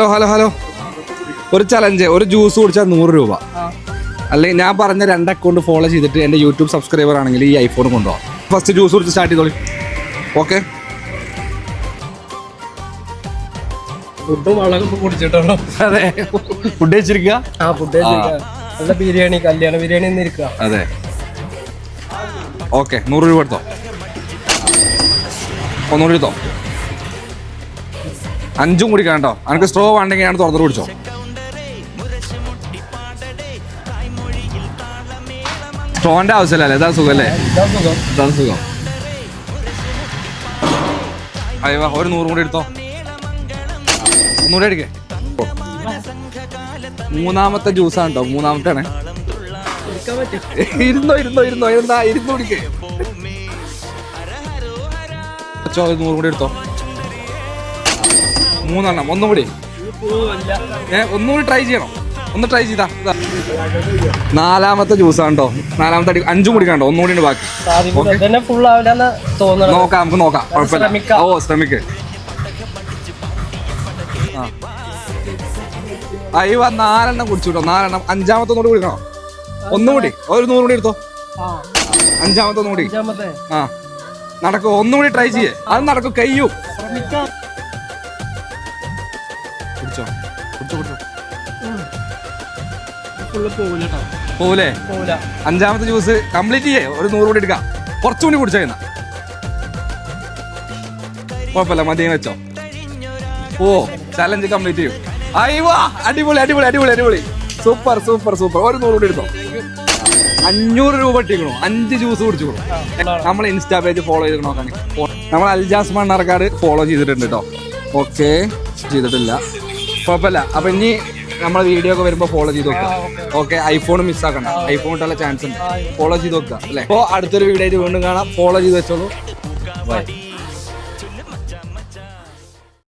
Hello hello, ഒരു challenge, ഒരു juice കുടിച്ചാൽ 100 രൂപ. അല്ലെങ്കിൽ ഞാൻ പറഞ്ഞ 2 അക്കൗണ്ട് ഫോളോ ചെയ്തിട്ട് എൻ്റെ യൂട്യൂബ് സബ്സ്ക്രൈബർ ആണെങ്കിൽ ഈ ഐഫോൺ കൊണ്ടുപോകാം. ഫസ്റ്റ് ജ്യൂസ് കുടിച്ച് സ്റ്റാർട്ട് ചെയ്തോളി. ഓക്കെ, ഫുഡ് വളരെ കുടിച്ചിട്ടുണ്ടോ? അതെ, ഫുഡ് കഴിച്ചിരിക്കുക. നല്ല ബിരിയാണി, കല്യാണ ബിരിയാണി ഇരിക്കുക. അതെ, ഓക്കെ, 100 രൂപ എടുത്തോ. 100 എടുത്തോ. 5 കുടിക്കാം കേട്ടോ. എനിക്ക് സ്ട്രോ വേണ്ടെങ്കിൽ ഞാൻ തുറന്നിട്ട് കുടിച്ചോ. സ്ട്രോന്റെ ആവശ്യമില്ലല്ലേ? ഇതാ സുഖം അല്ലേ? ഇതാണ് സുഖം. അയ്യോ, ഒരു 100 കൂടി എടുത്തോ. 100 എടുക്കേ. മൂന്നാമത്തെ ജ്യൂസാണ് കേട്ടോ, മൂന്നാമത്തെ ആണ്. ഇരുന്നോ എന്താ 200 കുടിക്കേ. 100 കൂടി എടുത്തോ. 3 എണ്ണം. ഒന്നുകൂടി ഒന്നുകൂടി ട്രൈ ചെയ്യണം. ഒന്ന് ട്രൈ ചെയ്താ. നാലാമത്തെ ജ്യൂസാണ് കേട്ടോ. 4ാമത്തെ 5 കുടിക്കാണ്ടോ. ഒന്നുകൂടി ബാക്കി. നോക്കാം, നമുക്ക് നോക്കാം, കുഴപ്പമില്ല. ഓ, ശ്രമിക്ക്. അയ്യോ, 4 എണ്ണം കുടിച്ചു കേട്ടോ. 4 എണ്ണം. 5ാമത്തെ ഒന്നുകൂടി കുടിക്കണോ? ഒന്നുകൂടി ഒരു 100 കൂടി എടുത്തോ. 5ാമത്തെ ഒന്നുകൂടി. ആ, നടക്കോ? ഒന്നുകൂടി ട്രൈ ചെയ്യേ. അത് നടക്കും, കയ്യും. കുടിച്ചോ. പോവൂലേ? 5ാമത്തെ ജ്യൂസ് കംപ്ലീറ്റ് ചെയ്യേ. ഒരു 100 കൂടി എടുക്കാം. കുറച്ചുകൂടി കുടിച്ചാ. കുഴപ്പമില്ല, മതിയെ വെച്ചോ. ഓ, ചലഞ്ച് കംപ്ലീറ്റ് ചെയ്യും. അയ്യോ, അടിപൊളി അടിപൊളി അടിപൊളി അടിപൊളി. Super super super. ഒരു 100 കൂടി എടുത്തോ. 500 രൂപ ഇട്ടിക്കണോ. 5 ജ്യൂസ് കുടിച്ചു. നമ്മൾ ഇൻസ്റ്റാ പേജ് ഫോളോ ചെയ്ത് നോക്കാണ്. നമ്മൾ അൽജാസ് മണ്ണാർക്കാട് ഫോളോ ചെയ്തിട്ടുണ്ട് കേട്ടോ. ഓക്കെ, ചെയ്തിട്ടില്ല, കുഴപ്പമില്ല. അപ്പൊ ഇനി നമ്മളെ വീഡിയോ ഒക്കെ വരുമ്പോൾ ഫോളോ ചെയ്ത് നോക്കാം. ഓക്കെ, ഐഫോൺ മിസ്സാക്കണ്ട. ഐഫോൺ ഇട്ടുള്ള ചാൻസ് ഉണ്ട്. ഫോളോ ചെയ്ത് നോക്കുക അല്ലേ? അപ്പോൾ അടുത്തൊരു വീഡിയോ ആയിട്ട് വീണ്ടും കാണാം. ഫോളോ ചെയ്ത് വെച്ചോളൂ. ബൈ.